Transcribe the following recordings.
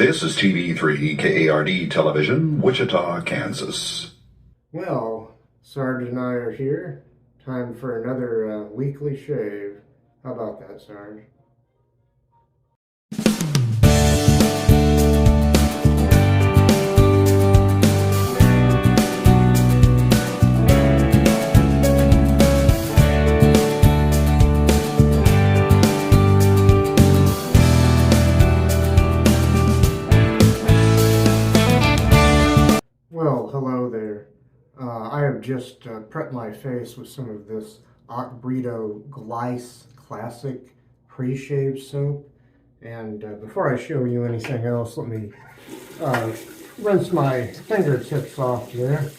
This is TV3 KARD Television, Wichita, Kansas. Well, Sarge and I are here. Time for another weekly shave. How about that, Sarge? Well, hello there. I have just prepped my face with some of this Ach Brito Glyce Classic pre-shave soap. And before I show you anything else, let me rinse my fingertips off there,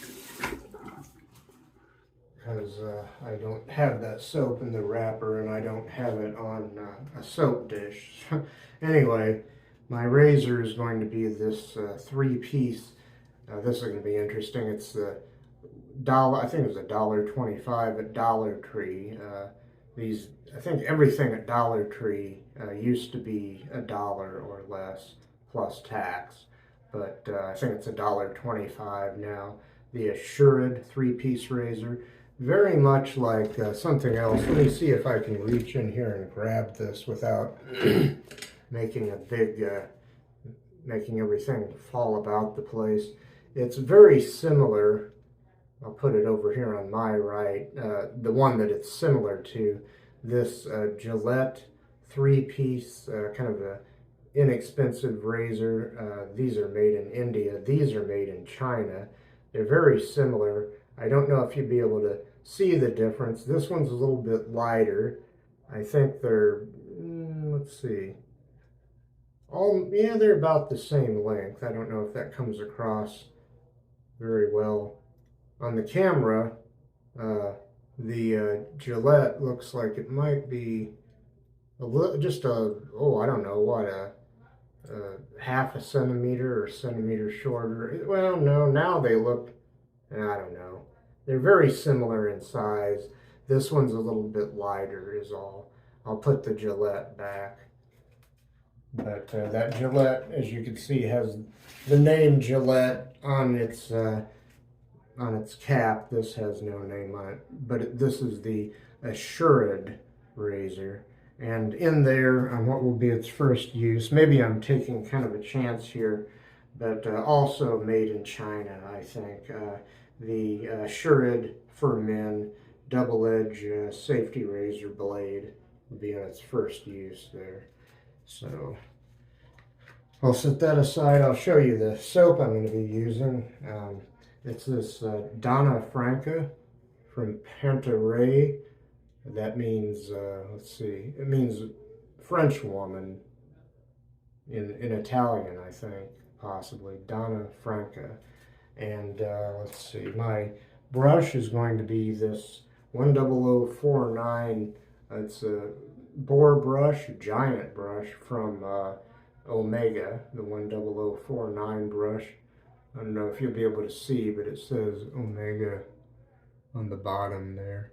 because I don't have that soap in the wrapper and I don't have it on a soap dish. Anyway, my razor is going to be this three-piece. This is going to be interesting. It's the dollar, I think it was $1.25 at Dollar Tree. I think everything at Dollar Tree used to be $1 or less plus tax, but I think it's $1.25 now. The Assured three-piece razor, very much like something else. Let me see if I can reach in here and grab this without making a big, making everything fall about the place. It's very similar. I'll put it over here on my right. The one that it's similar to, this Gillette three-piece, kind of a inexpensive razor. These are made in India. These are made in China. They're very similar. I don't know if you'd be able to see the difference. This one's a little bit lighter. I think they're, let's see. Yeah, they're about the same length. I don't know if that comes across very well. On the camera, the Gillette looks like it might be a little, just a, I don't know what, a half a centimeter or centimeter shorter. Well, no, now they look, I don't know. They're very similar in size. This one's a little bit lighter is all. I'll put the Gillette back. But that Gillette, as you can see, has the name Gillette on its cap. This has no name on it, but this is the Assured razor. And in there, on what will be its first use, maybe I'm taking kind of a chance here, but also made in China, I think. The Assured for Men double-edged safety razor blade will be on its first use there. So I'll set that aside. I'll show you the soap I'm going to be using. It's this Donna Franca from Panta Rei. That means, let's see, it means French woman in Italian, I think, possibly. Donna Franca. And let's see, my brush is going to be this 10049. It's a boar brush, a giant brush from Omega, the 10049 brush. I don't know if you'll be able to see, but it says Omega on the bottom there.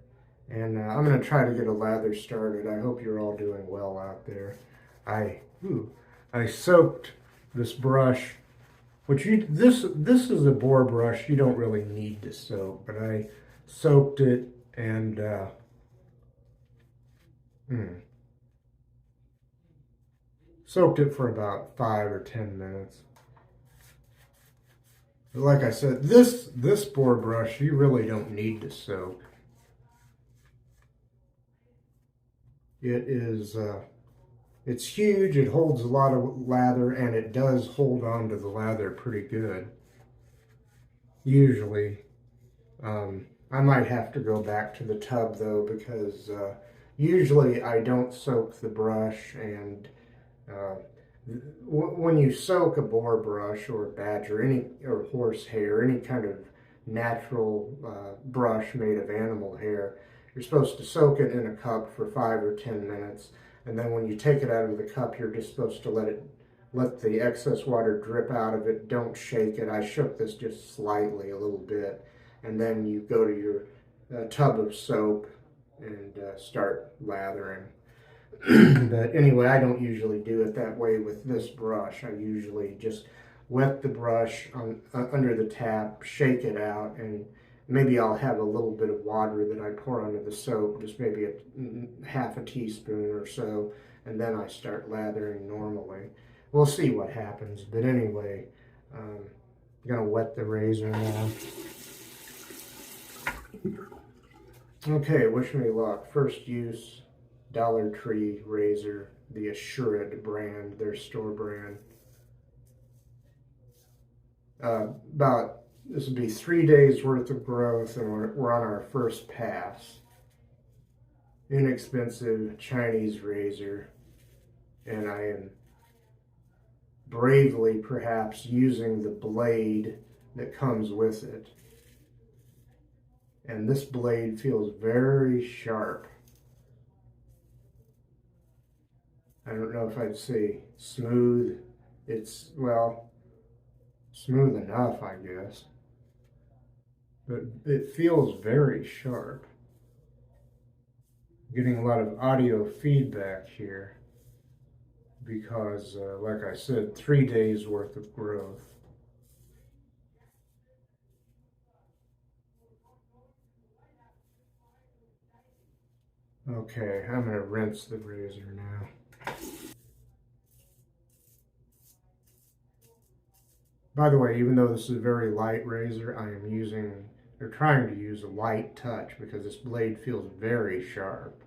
And I'm going to try to get a lather started. I hope you're all doing well out there. I soaked this brush, which this is a boar brush. You don't really need to soak, but I soaked it and soaked it for about 5 or 10 minutes. But like I said, this boar brush, you really don't need to soak. It is, it's huge, it holds a lot of lather, and it does hold on to the lather pretty good. Usually. I might have to go back to the tub though, because usually I don't soak the brush, and when you soak a boar brush or a badger, or horse hair, any kind of natural brush made of animal hair, you're supposed to soak it in a cup for 5 or 10 minutes, and then when you take it out of the cup, you're just supposed to let the excess water drip out of it. Don't shake it. I shook this just slightly, a little bit, and then you go to your tub of soap and start lathering. But anyway, I don't usually do it that way with this brush. I usually just wet the brush on, under the tap, shake it out, and maybe I'll have a little bit of water that I pour onto the soap, just maybe half a teaspoon or so, and then I start lathering normally. We'll see what happens, but anyway, I'm gonna wet the razor now. Okay, wish me luck. First use, Dollar Tree razor, the Assured brand, their store brand. This will be 3 days worth of growth, and we're on our first pass. Inexpensive Chinese razor, and I am bravely perhaps using the blade that comes with it. And this blade feels very sharp. I don't know if I'd say smooth. It's, well, smooth enough, I guess. But it feels very sharp. I'm getting a lot of audio feedback here because, like I said, 3 days worth of growth. Okay, I'm going to rinse the razor now. By the way, even though this is a very light razor, I am using, or trying to use a light touch because this blade feels very sharp.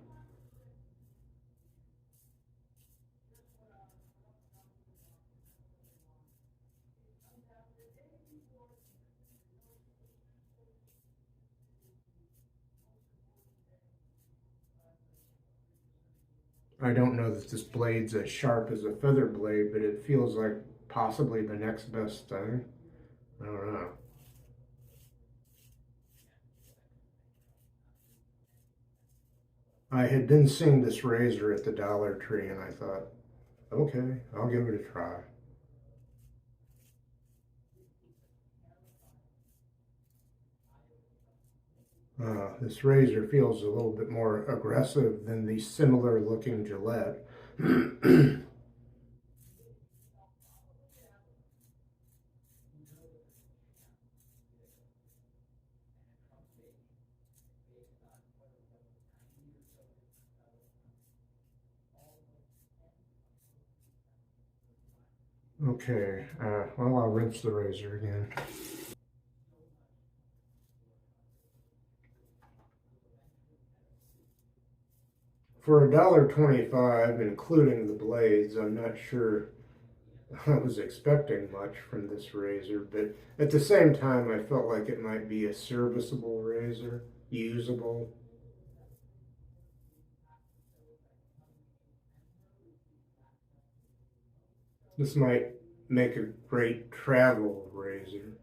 I don't know that this blade's as sharp as a feather blade, but it feels like possibly the next best thing. I don't know. I had been seeing this razor at the Dollar Tree, and I thought, okay, I'll give it a try. This razor feels a little bit more aggressive than the similar looking Gillette. Okay, well, I'll rinse the razor again. For $1.25, including the blades, I'm not sure I was expecting much from this razor, but at the same time, I felt like it might be a serviceable razor, usable. This might make a great travel razor.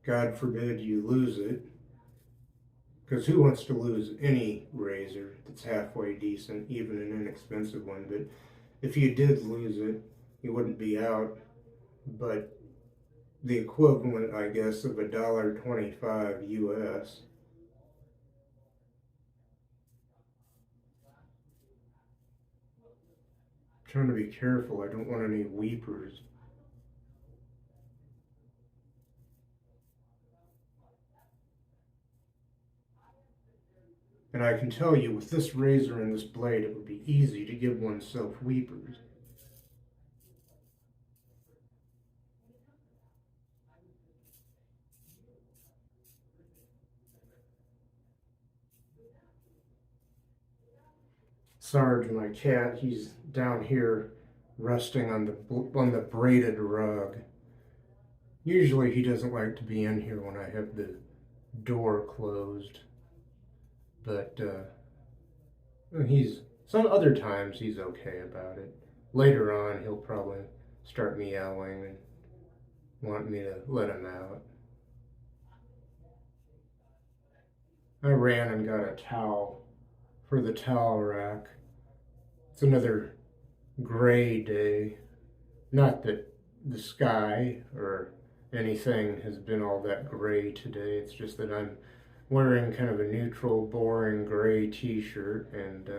God forbid you lose it, because who wants to lose any razor that's halfway decent, even an inexpensive one? But if you did lose it, you wouldn't be out, but the equivalent, I guess, of $1.25 US. I'm trying to be careful. I don't want any weepers. And I can tell you, with this razor and this blade, it would be easy to give oneself weepers. Sarge, my cat, he's down here resting on the braided rug. Usually he doesn't like to be in here when I have the door closed, but some other times he's okay about it. Later on, he'll probably start meowing and want me to let him out. I ran and got a towel for the towel rack. It's another gray day. Not that the sky or anything has been all that gray today. It's just that I'm wearing kind of a neutral, boring gray t-shirt, and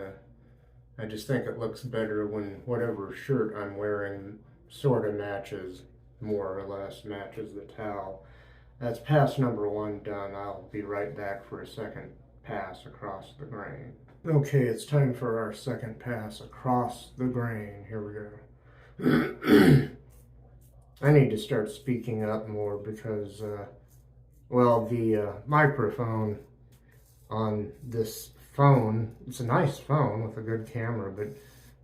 I just think it looks better when whatever shirt I'm wearing sort of matches, more or less matches the towel. That's pass number 1 done. I'll be right back for a second pass across the grain. Okay, it's time for our second pass across the grain. Here we go. I need to start speaking up more because, well, the microphone on this phone, it's a nice phone with a good camera, but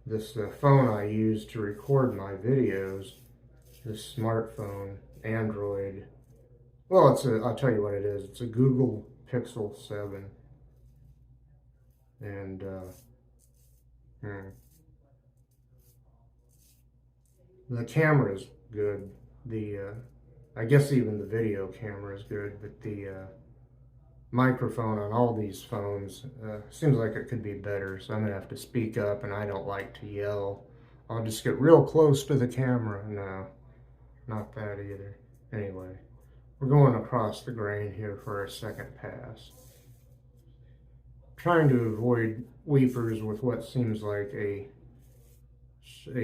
this phone I use to record my videos, this smartphone, Android, well, I'll tell you what it is. It's a Google Pixel 7. And, the camera's good. I guess even the video camera is good, but the microphone on all these phones seems like it could be better, so I'm gonna have to speak up, and I don't like to yell. I'll just get real close to the camera. No, not that either. Anyway, we're going across the grain here for our second pass. Trying to avoid weepers with what seems like a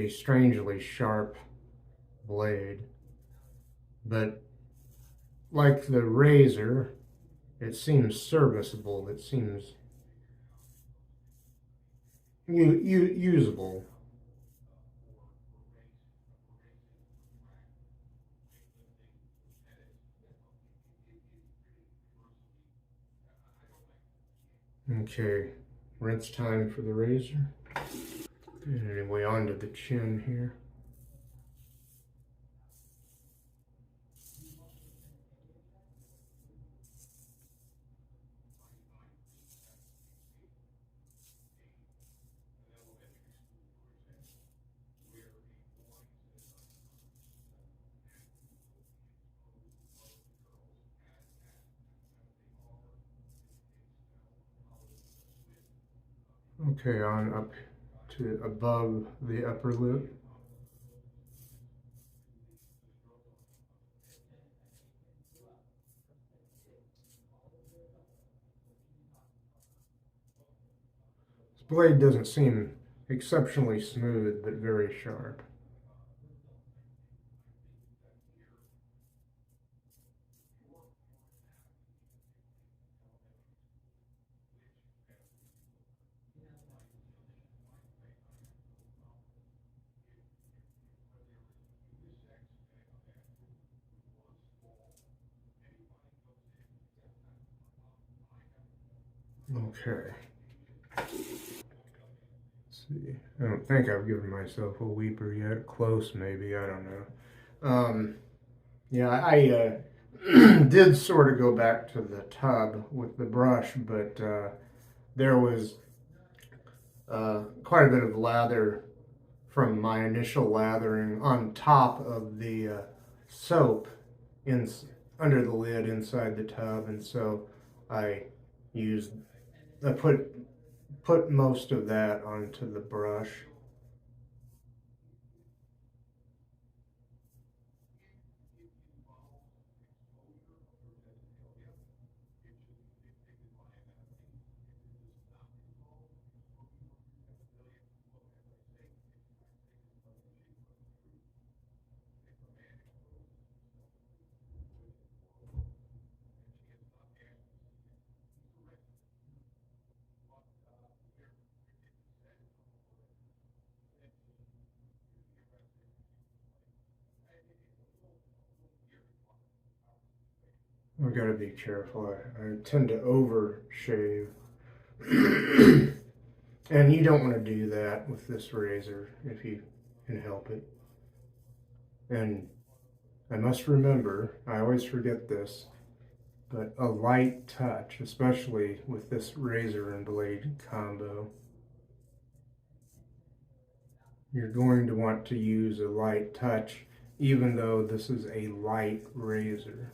strangely sharp blade, but like the razor, it seems serviceable. It seems usable. Okay, rinse time for the razor. And anyway, onto the chin here. Okay, on up to above the upper lip. This blade doesn't seem exceptionally smooth, but very sharp. Okay. Let's see. I don't think I've given myself a weeper yet. Close, maybe. I don't know. Yeah, I did sort of go back to the tub with the brush, but there was quite a bit of lather from my initial lathering on top of the soap under the lid inside the tub, and so I put most of that onto the brush. I've got to be careful. I tend to over shave. And you don't want to do that with this razor if you can help it. And I must remember, I always forget this, but a light touch, especially with this razor and blade combo, you're going to want to use a light touch even though this is a light razor.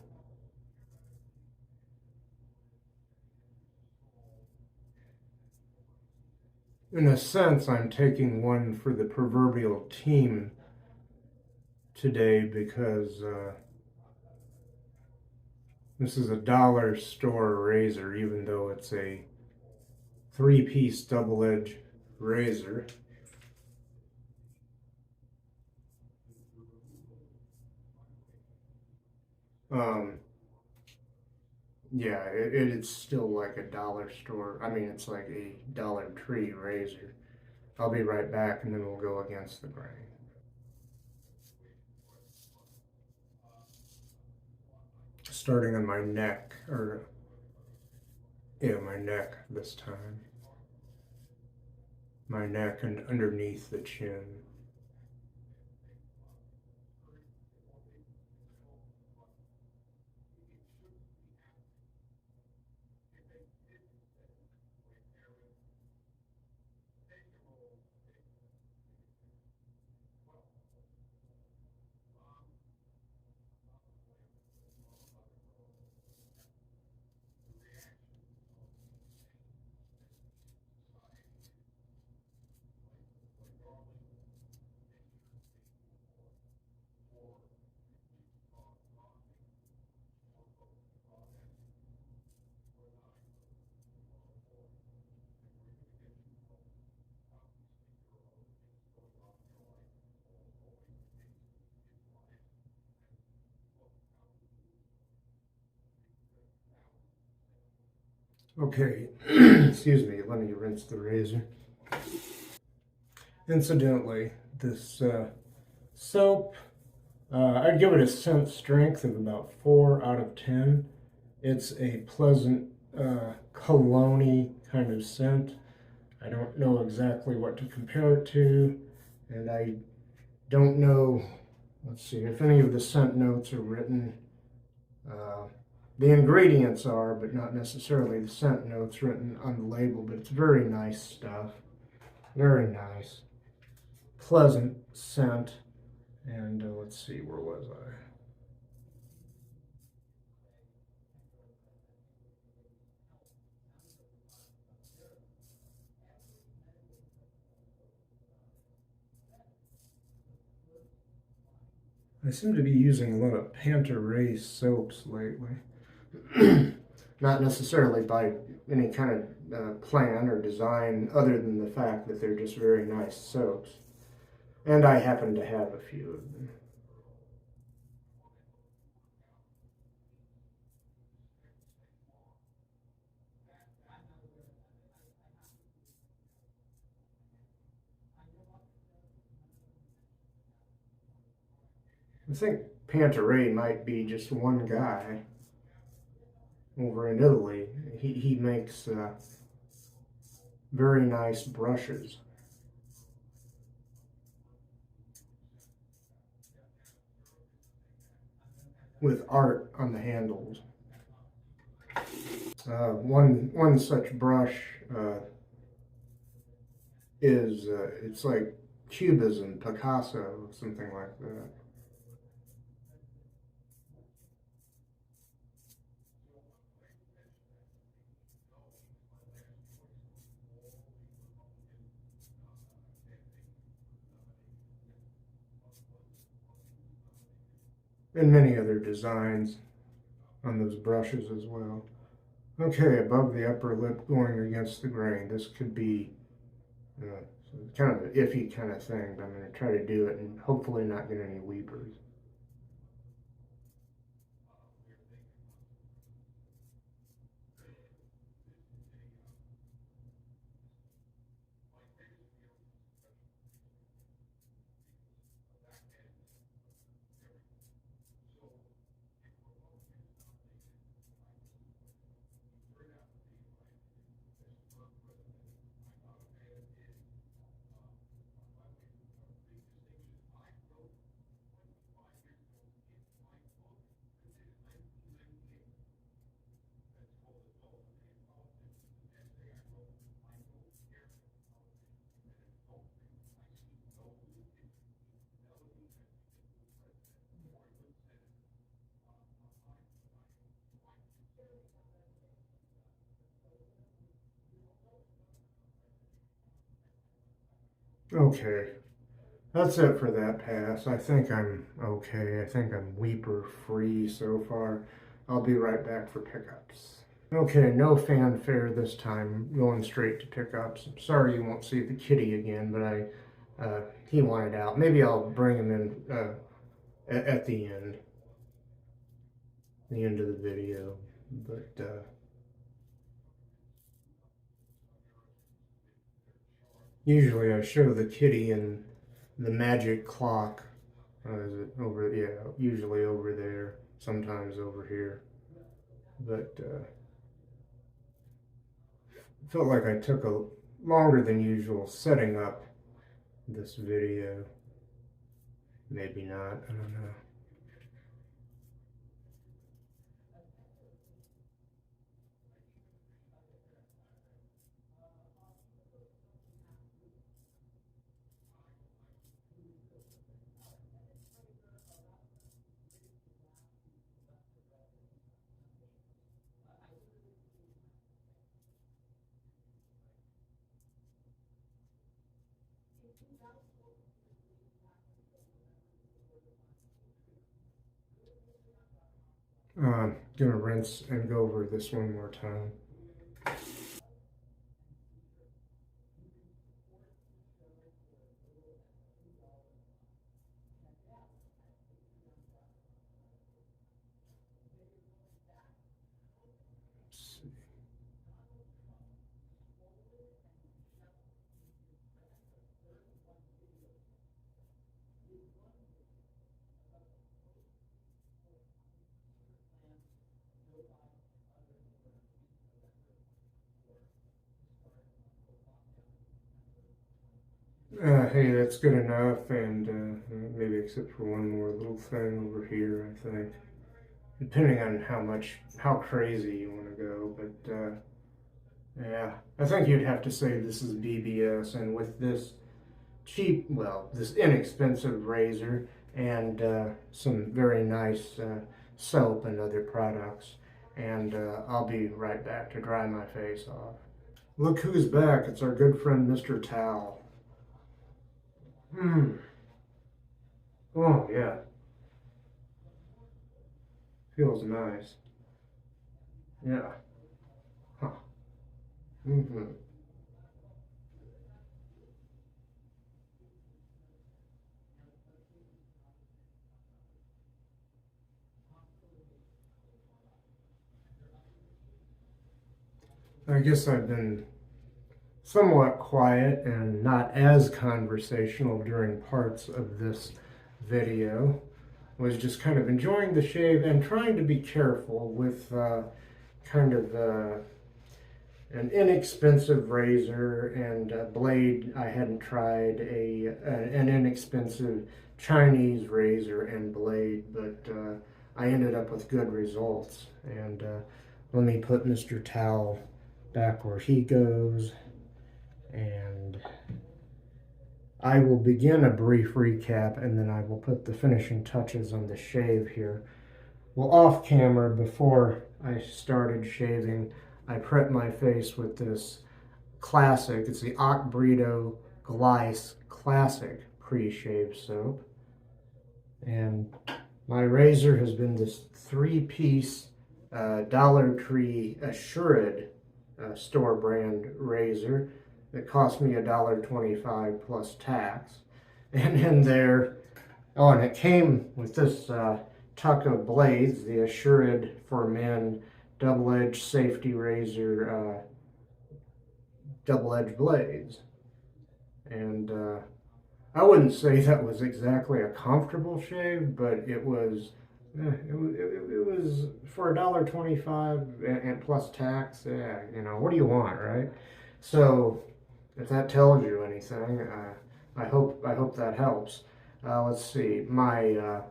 In a sense, I'm taking one for the proverbial team today because This is a dollar store razor, even though it's a 3-piece double-edged razor. Yeah, it's still like a dollar store. I mean, it's like a Dollar Tree razor. I'll be right back and then we'll go against the grain. Starting on my neck, or yeah, my neck this time. My neck and underneath the chin. Okay, excuse me, let me rinse the razor. Incidentally, this soap, I'd give it a scent strength of about 4 out of 10. It's a pleasant cologne-y kind of scent. I don't know exactly what to compare it to, and I don't know, let's see, if any of the scent notes are written. The ingredients are, but not necessarily the scent notes written on the label, but it's very nice stuff. Very nice. Pleasant scent. And let's see, where was I seem to be using a lot of Panta Rei soaps lately. Not necessarily by any kind of plan or design, other than the fact that they're just very nice soaps. And I happen to have a few of them. I think Panta Rei might be just one guy over in Italy. He makes very nice brushes with art on the handles. One such brush is it's like Cubism, Picasso, something like that. And many other designs on those brushes as well. Okay, above the upper lip going against the grain. This could be kind of an iffy kind of thing, but I'm going to try to do it and hopefully not get any weepers. Okay, that's it for that pass. I think I'm okay. I think I'm weeper free so far. I'll be right back for pickups. Okay, no fanfare this time, going straight to pickups. I'm sorry you won't see the kitty again, but he wanted out. Maybe I'll bring him in at the end of the video. But usually I show the kitty in the magic clock. Is it over? Yeah, usually over there, sometimes over here. But felt like I took a longer than usual setting up this video. Maybe not, I don't know. Gonna rinse and go over this one more time. Hey, that's good enough, and maybe except for one more little thing over here, I think. Depending on how crazy you want to go, but yeah, I think you'd have to say this is BBS, and with this this inexpensive razor and some very nice soap and other products, and I'll be right back to dry my face off. Look who's back, it's our good friend Mr. Towel. Oh yeah, feels nice. Yeah. Huh. I guess I've been somewhat quiet and not as conversational during parts of this video. Was just kind of enjoying the shave and trying to be careful with kind of an inexpensive razor and a blade. I hadn't tried an inexpensive Chinese razor and blade, but I ended up with good results. And let me put Mr. Towel back where he goes, and I will begin a brief recap, and then I will put the finishing touches on the shave here. Well, off camera, before I started shaving, I prepped my face with this classic. It's the Ach Brito Glyce Classic pre-shave soap. And my razor has been this 3-piece Dollar Tree Assured store brand razor. It cost me $1.25 plus tax. And in there, oh, and it came with this tuck of blades, the Assured for Men double-edged safety razor, double-edged blades. And I wouldn't say that was exactly a comfortable shave, but it was for $1.25 and plus tax. Yeah, you know, what do you want, right? So if that tells you anything, I hope that helps. Let's see, my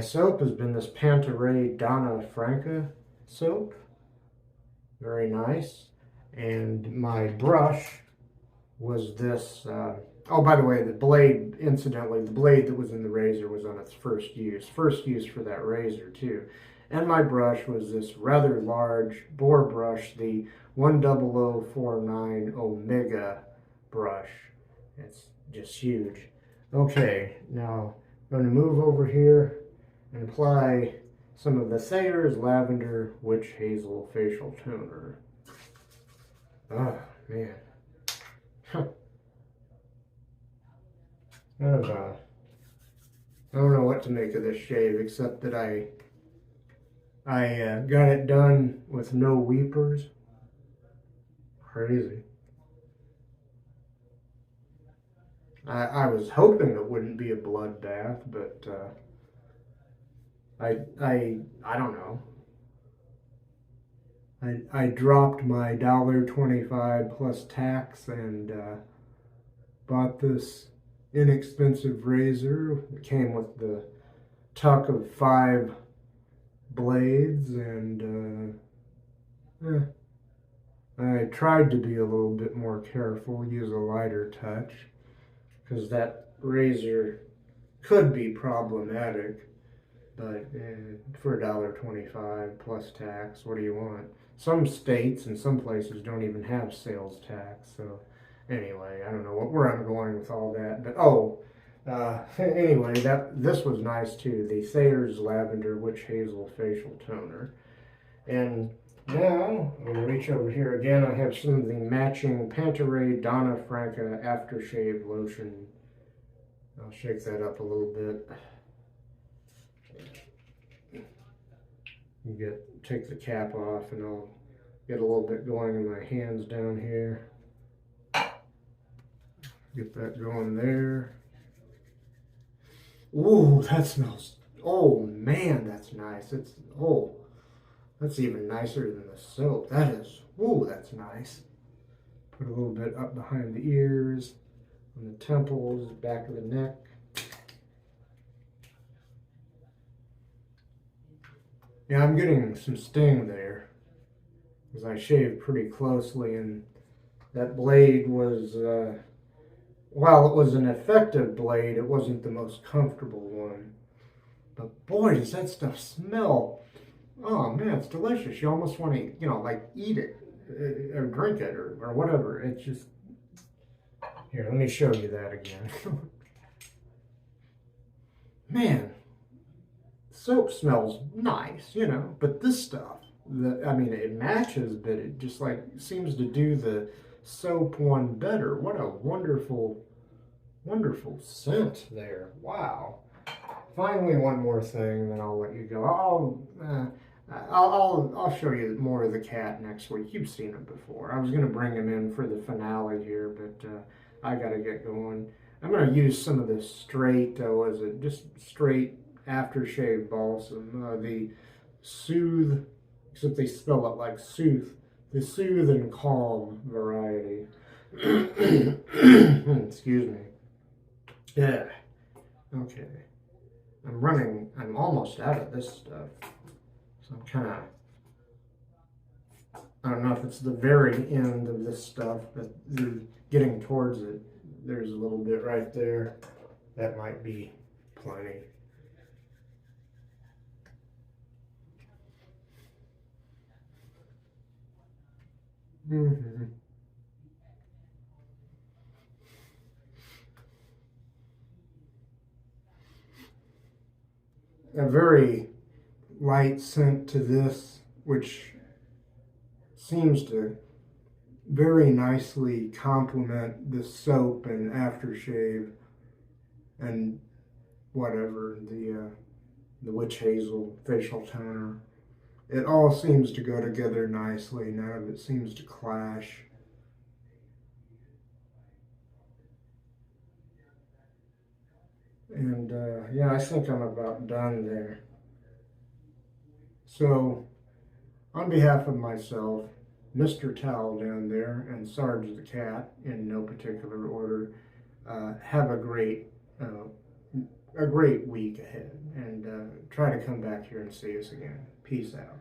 soap has been this Panta Rei Donna Franca soap, very nice, and my brush was this. Oh, by the way, the blade, incidentally, the blade that was in the razor was on its first use for that razor too. And my brush was this rather large boar brush, the 10049 Omega brush. It's just huge. Okay, now I'm going to move over here and apply some of the Thayers Lavender Witch Hazel Facial Toner. Oh, man. I don't know what to make of this shave, except that I got it done with no weepers. Crazy. I was hoping it wouldn't be a bloodbath, but I don't know. I dropped my $1.25 plus tax and bought this inexpensive razor. It came with the tuck of 5 blades, and I tried to be a little bit more careful, use a lighter touch, because that razor could be problematic, but for $1.25 plus tax, what do you want? Some states and some places don't even have sales tax, so anyway, I don't know where I'm going with all that, but anyway, this was nice too, the Thayers Lavender Witch Hazel Facial Toner. And now, I'm going to reach over here again. I have some of the matching Panta Rei Donna Franca aftershave lotion. I'll shake that up a little bit. Take the cap off, and I'll get a little bit going in my hands down here. Get that going there. Ooh, that smells, oh man, that's nice. That's even nicer than the soap. That is, ooh, that's nice. Put a little bit up behind the ears, on the temples, back of the neck. Yeah, I'm getting some sting there, because I shaved pretty closely, and that blade was, while it was an effective blade, it wasn't the most comfortable one. But boy, does that stuff smell. Oh man, it's delicious. You almost want to, like eat it or drink it or whatever. It's just, here, let me show you that again. Man, soap smells nice, but this stuff, it matches, but it just like seems to do the soap one better. What a wonderful, wonderful scent there. Wow. Finally, one more thing, then I'll let you go. I'll show you more of the cat next week. You've seen him before. I was going to bring him in for the finale here, but I got to get going. I'm going to use some of this Str8, just straight aftershave balsam. The Sooth, except they spell it like Sooth, the Sooth and Calm variety. Excuse me. Yeah. Okay. I'm almost out of this stuff. So I'm kind of, I don't know if it's the very end of this stuff, but getting towards it. There's a little bit right there. That might be plenty. A very light scent to this, which seems to very nicely complement the soap and aftershave and whatever, the witch hazel facial toner. It all seems to go together nicely. None of it seems to clash. And yeah, I think I'm about done there. So, on behalf of myself, Mr. Towel down there, and Sarge the cat, in no particular order, have a great week ahead, and try to come back here and see us again. Peace out.